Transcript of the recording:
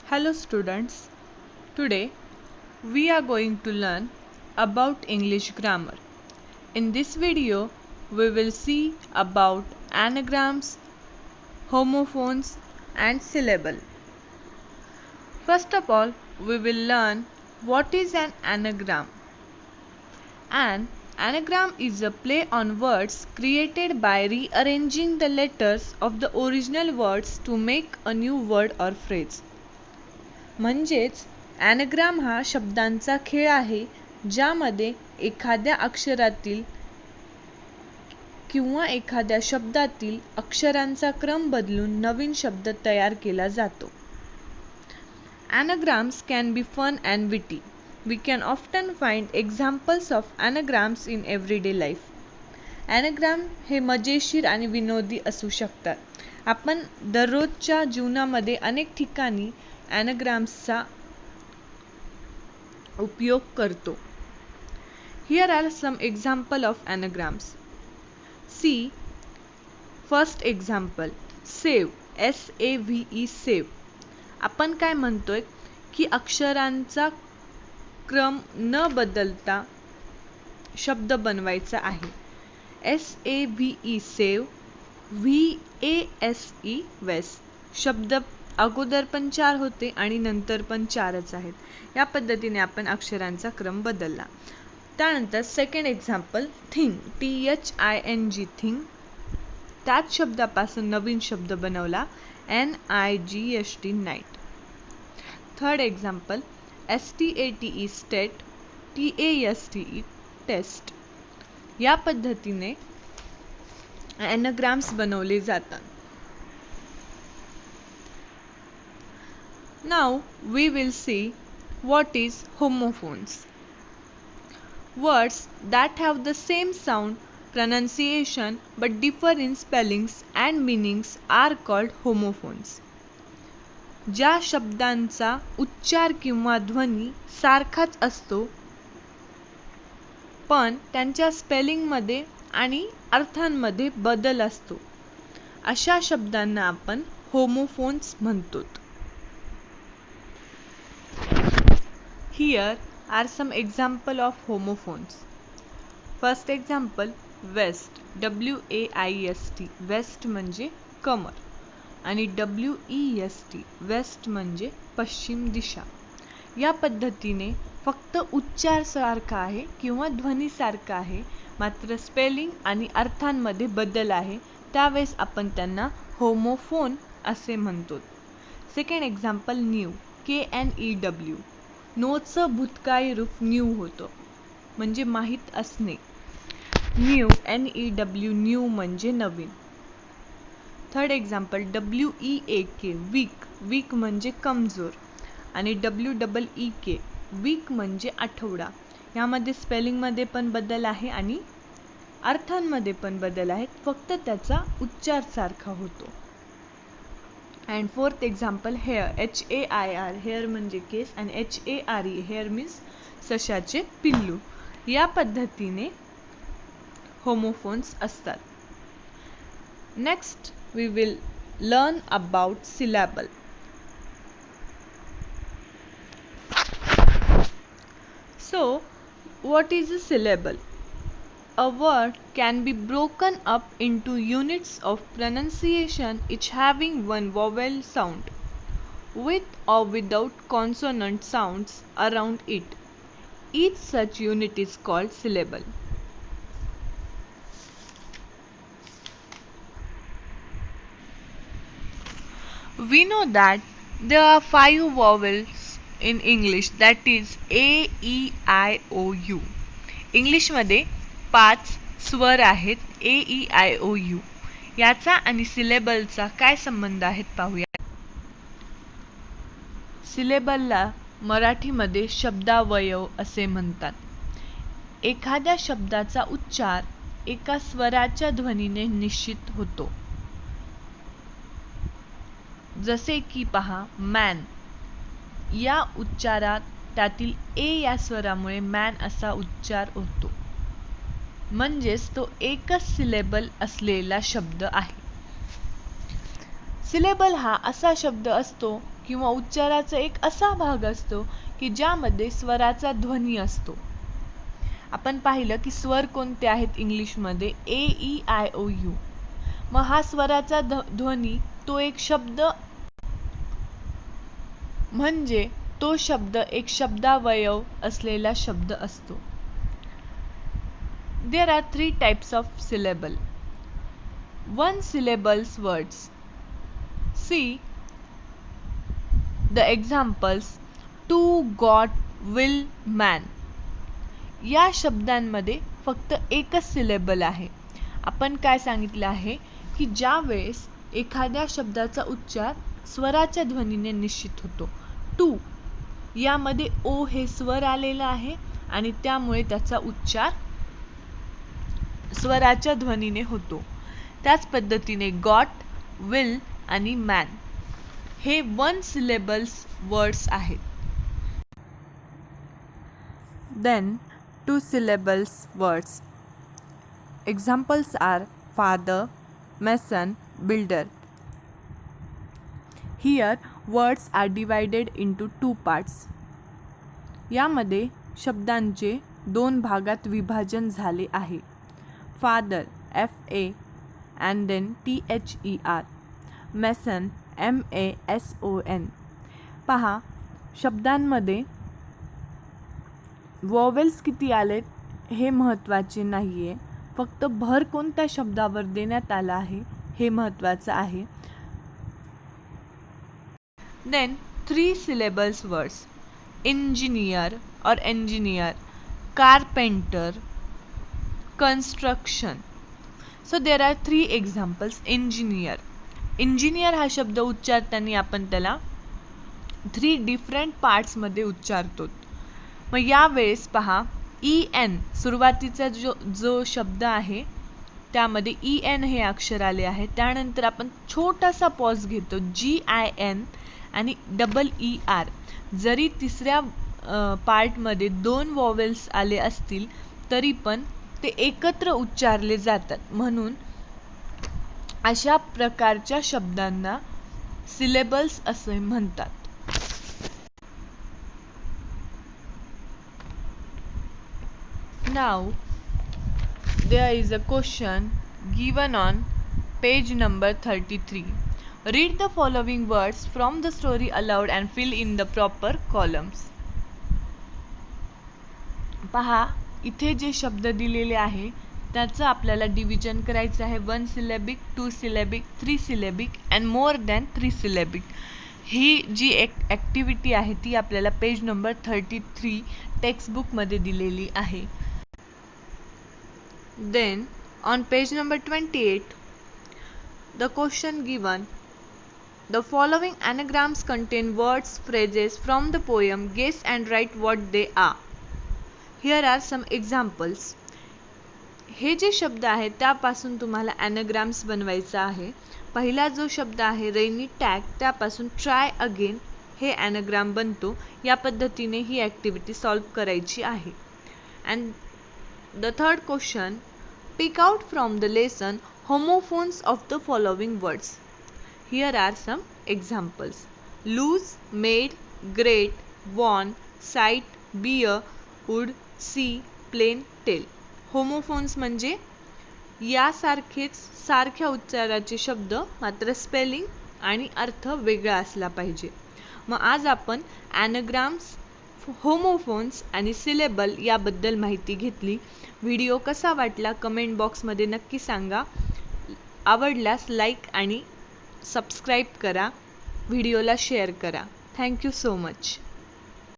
Hello students, today we are going to learn about English grammar. In this video, we will see about anagrams, homophones and syllable. First of all, we will learn what is an anagram. An anagram is a play on words created by rearranging the letters of the original words to make a new word or phrase. म्हणजेच ॲनाग्राम हा शब्दांचा खेळ आहे ज्यामध्ये एखाद्या अक्षरातील किंवा एखाद्या शब्दातील अक्षरांचा क्रम बदलून नवीन शब्द तयार केला जातो. Anagrams can be fun and witty. We can often find examples of anagrams in everyday life. ॲनाग्राम हे मजेशीर आणि विनोदी असू शकतात. आपण दररोजच्या जीवनामध्ये अनेक ठिकाणी ॲनाग्राम्सचा उपयोग करतो. Here are some example of anagrams. See, first example, save, S-A-V-E, save. आपण काय म्हणतोय की अक्षरांचा क्रम न बदलता शब्द बनवायचा आहे. S-A-V-E, save, V-A-S-E, west. शब्द अगोदर पण 4 होते आणि नंतर पण 4च आहेत. या पद्धतीने आपण अक्षरांचा क्रम बदलला. त्यानंतर second example, thing, T-H-I-N-G, thing. त्याच शब्दापासून नवीन शब्द बनवला, N-I-G-H-T, night. Third example, S-T-A-T-E, state, T-A-S-T-E, taste. या पद्धतीने ॲनाग्राम्स बनवले जातात. Now we will see what is homophones. Words that have the same sound, pronunciation but differ in spellings and meanings are called homophones. ज्या शब्दांचा उच्चार किंवा ध्वनी सारखाच असतो पण त्यांच्या स्पेलिंगमध्ये आणि अर्थांमध्ये बदल असतो, अशा शब्दांना आपण होमोफोन्स म्हणतो. Here are some example of homophones. First example, west, W-A-I-S-T, west म्हणजे कमर आणि W-E-S-T, west म्हणजे पश्चिम दिशा. या पद्धतीने फक्त उच्चार सारखा आहे किंवा ध्वनी सारखा आहे, मात्र स्पेलिंग आणि अर्थांमध्ये बदल आहे, त्यावेळेस आपण त्यांना होमोफोन असे म्हणतो. सेकंड एक्झाम्पल, न्यू, K-N-E-W, नोचं भूतकाळी रूप न्यू होतं म्हणजे माहीत असणे. न्यू, N-E-W, न्यू म्हणजे नवीन. Third example, W-E-A-K, week, week म्हणजे कमजोर आणि W-E-E-K, वीक म्हणजे आठवडा. यामध्ये स्पेलिंगमध्ये पण बदल आहे आणि अर्थांमध्ये पण बदल आहेत, फक्त त्याचा उच्चार सारखा होतो. And fourth example, hair, H-A-I-R, hair म्हणजे केस आणि H-A-R-E, हेअर मीन्स सशाचे पिल्लू. या पद्धतीने होमोफोन्स असतात. Next we will learn about syllable. So, what is a syllable? A word can be broken up into units of pronunciation, each having one vowel sound, with or without consonant sounds around it. Each such unit is called syllable. We know that there are 5 vowels in English, that is A, E, I, O, U. इंग्लिशमध्ये 5 स्वर आहेत, A, E, I, O, U. याचा आणि सिलेबलचा काय संबंध आहेत पाहूया. सिलेबलला मराठीमध्ये शब्दावयव असे म्हणतात. एखाद्या शब्दाचा उच्चार एका स्वराच्या ध्वनीने निश्चित होतो. जसे की पहा, मॅन, या उच्चारात त्यातील ए या स्वरामुळे मॅन असा उच्चार होतो, म्हणजेच तो एकच सिलेबल असलेला शब्द आहे. सिलेबल हा असा शब्द असतो किंवा उच्चाराचा एक असा भाग असतो की ज्यामध्ये स्वराचा ध्वनी असतो. आपण पाहिलं की स्वर कोणते आहेत इंग्लिशमध्ये ए ई आय ओ यू. मग हा स्वराचा ध्वनी तो एक शब्द म्हणजे तो शब्द एक शब्दावयव असलेला शब्द असतो. There are 3 types of syllable. One syllables words. See the examples to, got, will, man. या शब्दांमध्ये फक्त एकच सिलेबल आहे. आपण काय सांगितलं आहे की ज्या वेळेस एखाद्या शब्दाचा उच्चार स्वराच्या ध्वनीने निश्चित होतो. टू यामध्ये ओ हे स्वर आलेलं आहे आणि त्यामुळे त्याचा उच्चार स्वराच्या ध्वनीने होतो. त्याच पद्धतीने गॉट, विल आणि मॅन हे वन सिलेबल्स वर्ड्स आहेत. Then two syllables words. Examples are father, mason, builder. Here words are divided into two parts. यामध्ये शब्दांचे दोन भागात विभाजन झाले आहे. Father FA and then THER. Mason MASON. पहा शब्दांमध्ये वॉवेल्स किती आलेत हे महत्त्वाचे नाहीये, फक्त भर कोणत्या शब्दावर देण्यात आला आहे हे महत्त्वाचं आहे. Then 3 syllables words. Engineer or engineer, carpenter, construction. So there are 3 examples. Engineer. Engineer हा शब्द उच्चारताना आपण त्याला 3 डिफरंट पार्ट्स मध्ये उच्चारतो. मग यावेळेस पहा EN सुरुवातीचा जो शब्द आहे त्यामध्ये EN हे अक्षर आले आहे. त्यानंतर आपण छोटासा पॉज घेतो GIN आणि ER. जरी तिसऱ्या पार्टमध्ये 2 वॉवेल्स आले असतील तरी पण ते एकत्र उच्चारले जातात. म्हणून अशा प्रकारच्या शब्दांना सिलेबल्स असे म्हणतात. Now there is a question given on page number 33. Read the following words from the story aloud and fill in the proper columns. पहा इथे जे शब्द दिलेले आहे त्याचं आपल्याला डिव्हिजन करायचं आहे. 1 syllabic, 2 syllabic, 3 syllabic and more than 3 syllabic. ही जी एक ॲक्टिव्हिटी आहे ती आपल्याला पेज नंबर 33 टेक्स्ट बुक मध्ये दिलेली आहे. Then on page number 28 the question given, the following anagrams contain words, phrases from the poem. Guess and write what they are. Here are some examples. हे जे शब्द आहेत त्यापासून तुम्हाला anagrams बनवायचा आहे. पहिला जो शब्द आहे रेनी टॅग त्यापासून ट्राय अगेन हे anagram बनतो. या पद्धतीने ही ॲक्टिव्हिटी सॉल्व करायची आहे. And the third question, pick out from the lesson homophones of the following words. Here are some examples. Lose, made, great, won, sight, beer, would, see, plain, tell. Homophones म्हणजे यासारखेच सारख्या उच्चाराचे शब्द मात्र spelling आणि अर्थ वेगळा असला पाहिजे. मग आज आपण ॲनाग्राम्स, होमोफोन्स आणि सिलेबल याबद्दल माहिती घेतली. व्हिडिओ कसा वाटला कमेंट बॉक्समध्ये नक्की सांगा. आवडल्यास लाईक आणि सबस्क्राईब करा. व्हिडिओला शेअर करा. Thank you so much.